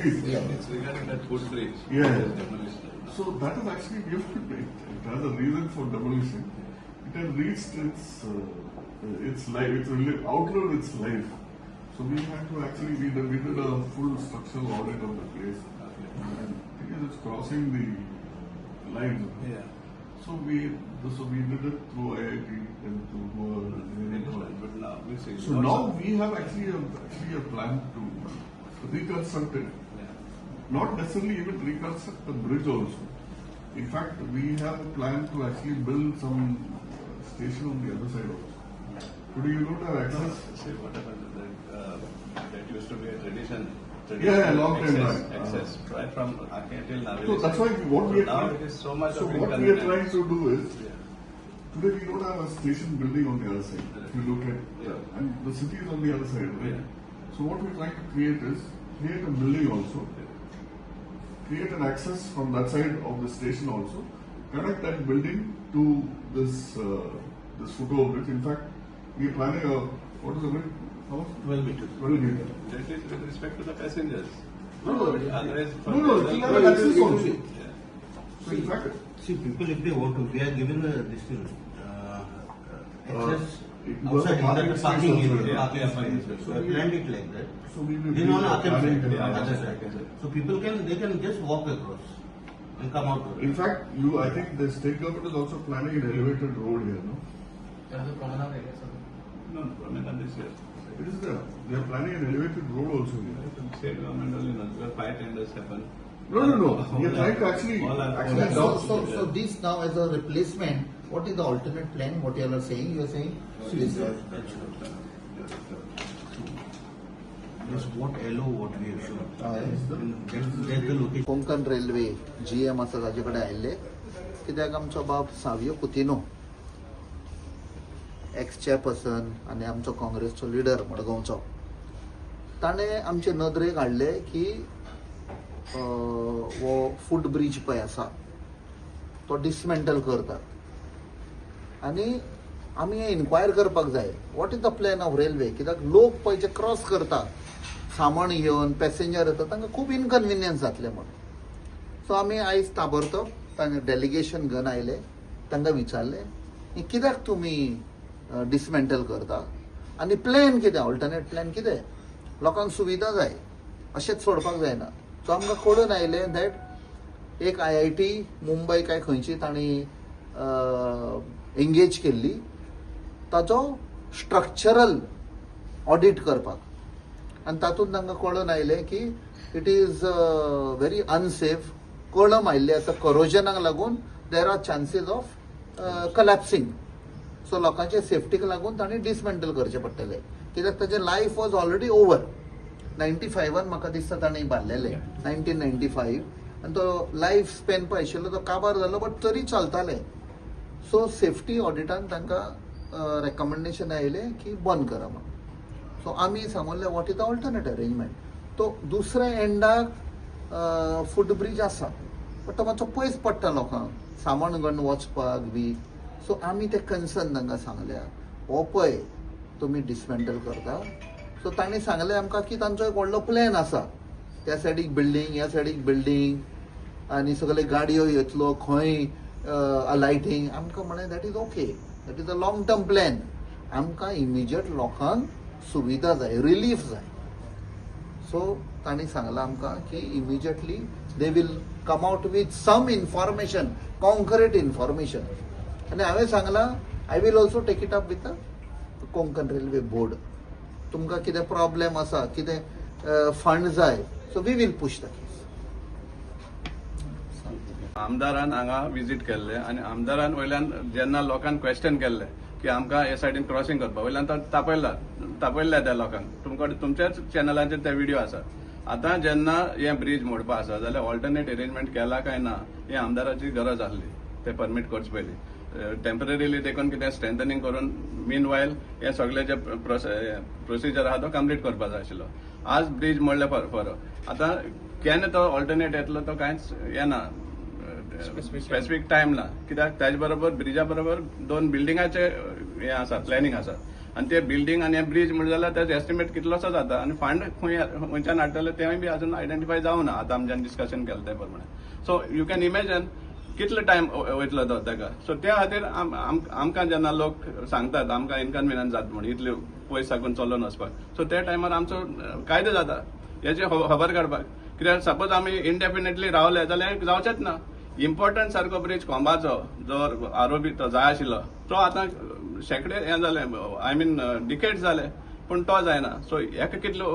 Indeed. It's regarding that footbridge. Yeah. Demolition. So that is actually given. It has a reason for demolition. It has reached its life. It's really outlived its life. So we had to actually we did a full structural audit of the place. And because it's crossing the line. Yeah. So we did it through IIT and through engineering college. But now, we see. So now we have actually a plan to reconstruct it. Yeah. Not necessarily even reconstruct the bridge also. In fact, we have a plan to actually build some station on the other side also. Today you don't have access. See what happened is that used to be a tradition. Yeah, long time access, back. Access right from Arcane till Naveli. So that's why what we are now trying. it is so much So of what we are inconvenience. trying to do is Yeah. today we don't have a station building on the other side. If you look at Yeah. and the city is on the other side, right? Yeah. So what we're trying to create is create a building also. Create an access from that side of the station also, connect that building to this football bridge. In fact, we are planning a what is the bridge? How much? 12 meters. 12 meter. That is with respect to the passengers. No, Otherwise, for no, the- it will have access also. Yeah. So in fact, See, people, if they want to, they are given this thing, access was a outside in the parking parking space area. also. Yeah, Parking yeah, space. So yeah. we planned it like that. so we will Then on other planning side, to- other side. So people can just walk across and come out. In fact, I think the state government is also planning an elevated road here, no? No, promenade is here. It is there. They are planning an elevated road also here. State government only knows where 5 tenders happen. No. We are trying to actually So this now as a replacement, what is the alternate plan? What you all are saying? You are saying this. Just what LO, what we have shown. That's the location. Konkan railway GM आसा ताजे कडेन आयिल्ले कित्याक आमचो बाब Savio Coutinho x chairperson आनी आमचो काँग्रेसचो leader मडगांवचो ताणें आमचे नदरेक हाडले की वो फूट ब्रिज पळय आसा तो डिसमेंटल करतात आनी आमी हें इन्क्वायर करपाक जाय what is the plan of railway कित्याक लोक पळय जे क्रॉस करता सामान घेवन पॅसेंजर येता तांकां खूब इनकन्विनियन्स जातले म्हण सो आमी आयज ताबडतोब तांकां डेलिगेशन घेवन आयले तांकां विचारलें कित्याक तुमी डिसमेंटल करता आनी प्लॅन कितें ऑल्टरनेट प्लॅन कितें लोकांक सुविधा जाय अशेंच सोडपाक जायना सो आमकां कळून आयलें दॅट एक IIT मुंबय काय खंयची तांणी एंगेज केल्ली ताचो स्ट्रक्चरल ऑडिट करपाक आनी तातूंत तांकां कळून आयलें की इट इज व्हेरी अनसेफ कळम आयिल्ली आसा करोजनाक लागून there are chances of collapsing so लोकांचे सेफ्टीक लागून तांणी डिसमेंटल करचें पडटलें कित्याक ताचें लायफ वॉज ऑलरेडी ओवर 95 म्हाका दिसता ताणें बांदलेलें 1995 आनी तो लायफ स्पॅन पळय आशिल्लो तो काबार जालो बट तरी चलतालें सो सेफ्टी ऑडिटान तांकां रेकमेंडेशन आयलें की बंद करा म्हणून सो आमी सांगलें what is the alternate arrangement तो दुसऱ्या एंडाक फूट ब्रिज आसा बट तो मातसो पयस पडटा लोकांक सामान घेवन वचपाक बी सो आमी ते कन्सर्न तांकां सांगल्या हो पळय तुमी डिसमेंटल करता सो तांणी सांगलें आमकां की तांचो एक व्हडलो प्लॅन आसा त्या सायडीक बिल्डींग ह्या सायडीक बिल्डींग आनी सगळे गाडयो येतलो खंय लायटींग आमकां म्हळें that is okay that is a long term plan आमकां इमिजिएट लोकांक सुविधा जाय रिलीफ जाय सो तांणी सांगलां आमकां की immediately they will come out with some information concrete information आनी हांवें सांगलां I will also take it up with the Konkan railway board तुमकां कितें प्रॉब्लेम आसा कितें फंड जाय so we will push the case आमदारान हांगा विजीट केल्ले आनी आमदारान वयल्यान जेन्ना लोकांक क्वेश्चन केल्ले की आमकां हे सायडीन क्रॉसिंग करपा वयल्यान तो तापयल्ल्या त्या लोकांक तुमच्याच चॅनलाचेर ते व्हिडिओ आसा आतां जेन्ना हें ब्रिज मोडपा आसा जाल्यार ऑल्टरनेट अरेंजमेंट केला काय ना ही आमदाराची गरज आसली ते परमीट करचे पयलीं टेम्पररीली देखून कितें स्ट्रेंथनिंग करून मीन वायल हे सगळे जे प्रोसिजर आहा तो कंप्लीट करपा जाय आशिल्लो आज ब्रिज मोडले फरो आतां केन्ना तो ऑल्टरनेट येतलो तो कांयच येना स्पेसिफीक टायम ना कित्याक ताजे बरोबर ब्रिजा बरोबर 2 बिल्डिंगाचे हे आसा प्लॅनिंग आसा आनी ते बिल्डींग आनी हे ब्रिज म्हणले जाल्यार त्याचो एस्टिमेट कितलोसो जाता आनी फंड खंयच्यान हाडटले तेवूय बी अजून आयडेंटिफाय जावना आतां आमच्यान डिस्कशन केलें ते प्रमाणे. सो यू कॅन इमॅजिन कितलो टायम वयतलो तो ताका. सो त्या खातीर आमकां जेन्ना लोक सांगतात आमकां इनकन्विनियन्स जाता म्हणून इतले पयस साकून चलोवन वचपाक, सो त्या टायमार आमचो कायदो जाता हेचे खबर काडपाक. कित्याक सपोज आमी इनडेफिनेटली रावले जाल्यार जावचेच ना. इम्पॉर्टंट सारको ब्रिज खोंबाचो जो आरोबी तो जाय आशिल्लो तो आतां शेकडे हें जाले, आय मीन डिकेड्स जाले, पूण तो जायना. सो हेका कितलो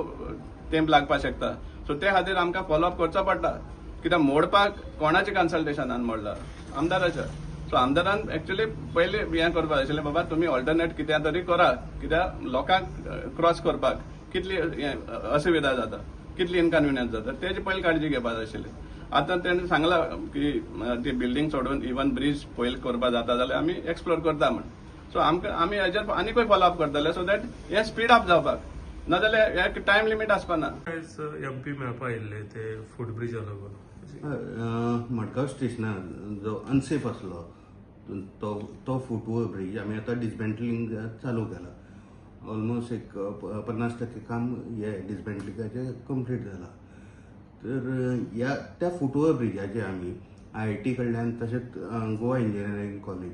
तेंप लागपाक शकता. सो ते खातीर आमकां फॉलोअप करचो पडटा. कित्याक मोडपाक कोणाचे कन्सल्टेशनान मोडला, आमदाराच्या. सो आमदारान एक्चुअली पयलीं हें करपाक आशिल्लें, बाबा तुमी ऑल्टरनेट कितें तरी करा, कित्याक लोकांक क्रॉस करपाक कितली असुविधा जाता, कितली इनकन्विनियन्स जाता तेजी पयलीं काळजी घेवपाक जाय आशिल्ली. आतां तेणें सांगलां की ती बिल्डींग सोडून इवन ब्रिज पयलीं करपाक जाता जाल्यार आमी एक्सप्लोर करता म्हण. सो आमी हेजेर आनीकूय फॉलोअप करतले सो दॅट हें स्पीड अप जावपाक. नाजाल्यार एक टायम लिमीट आसपाना. MP मेळपा आयिल्ले ते फुटब्रिज लागून मडगांव स्टेशनार जो अनसेफ आसलो तो फुटओव्हर ब्रिज आमी आतां डिसमेंटलिंग चालू केला. ऑलमोस्ट एक 50% काम हे डिसमेंटलिंगाचें कंप्लीट जालां. तर त्या फुटओव्हर ब्रिजाचेर आमी IIT कडल्यान तशेंच गोवा इंजिनियरींग कॉलेज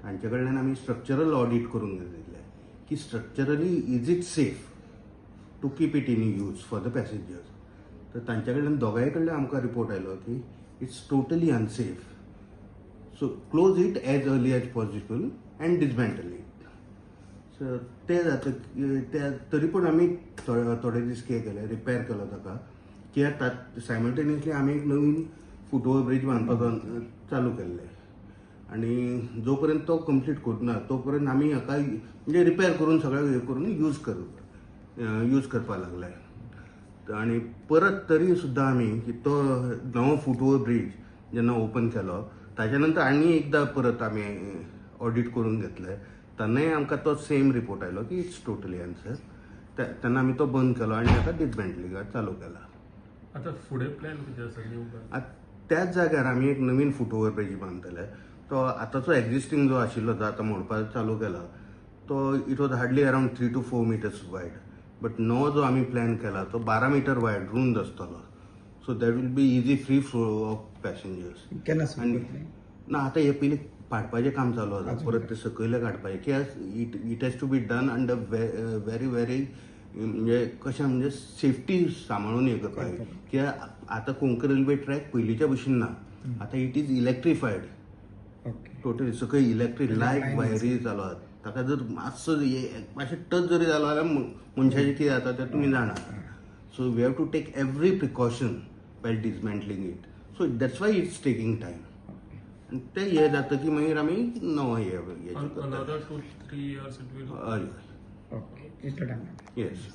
हांचे कडल्यान आमी स्ट्रक्चरल ऑडिट करून घेतिल्ले की structurally is it safe to keep it in use for the passengers. तर तांचे कडल्यान दोगांय कडल्यान आमकां रिपोर्ट आयलो की it's totally unsafe. So close it as early as possible and dismantle it. So ते जाता तरी पूण आमी थोडे दीस कितें केलें, रिपेर केलो ताका. कित्याक सायमल्टेनियसली आमी एक नवीन फुटओव्हर ब्रिज बांदपाचो चालू केल्लें आनी जो पर्यंत तो कंप्लीट करना तो पर्यंत आमी हाका म्हणजे रिपेर करून सगळें हे करून यूज करपाक लागले. आनी परत तरी सुद्दां आमी तो नवो फुटओव्हर ब्रिज जेन्ना ओपन केलो ताच्या नंतर आनी एकदां परत आमी ऑडिट करून घेतले. तेन्नाय आमकां तो सेम रिपोर्ट आयलो की इट्स टोटली अनसेफ. तेन्ना आमी तो बंद केलो आनी आतां डिसमेंटलिंग चालू केला. आतां फुडें प्लॅन कितें आसा न्यू? त्याच जाग्यार आमी एक नवीन फुटओव्हर ब्रिज बांदतले. तो आतांचो एक्झिस्टींग जो आशिल्लो जो आतां मोडपाक चालू केला तो it was hardly around 3 to 4 meters wide. But नवो जो आमी प्लॅन केला तो 12 meter वायड रुंद आसतलो. So that will be easy free flow of passengers. आनी ना आतां हे पयलीं पाडपाचें काम चालू आसा, परत ते सकयले काडपाचें. कित्याक it has to be done under very म्हणजे कशें म्हणजे सेफ्टी सांबाळून हे करपाक. कित्याक आतां कोंकण रेल्वे ट्रॅक पयलींच्या भशेन ना, आतां इट इज इलेक्ट्रिफायड टोटली. सकयल इलेक्ट्रीक लायट वायरी चालू आसात. ताका जर मातसो मातशें टच जरी जालो जाल्यार मनशाचें कितें जाता तें तुमी जाणा. So we have to take every precaution while dismantling it. So that's why it's taking time. आनी तें हें जातकीर मागीर आमी नवो Another 2-3 years it will. हय. येस.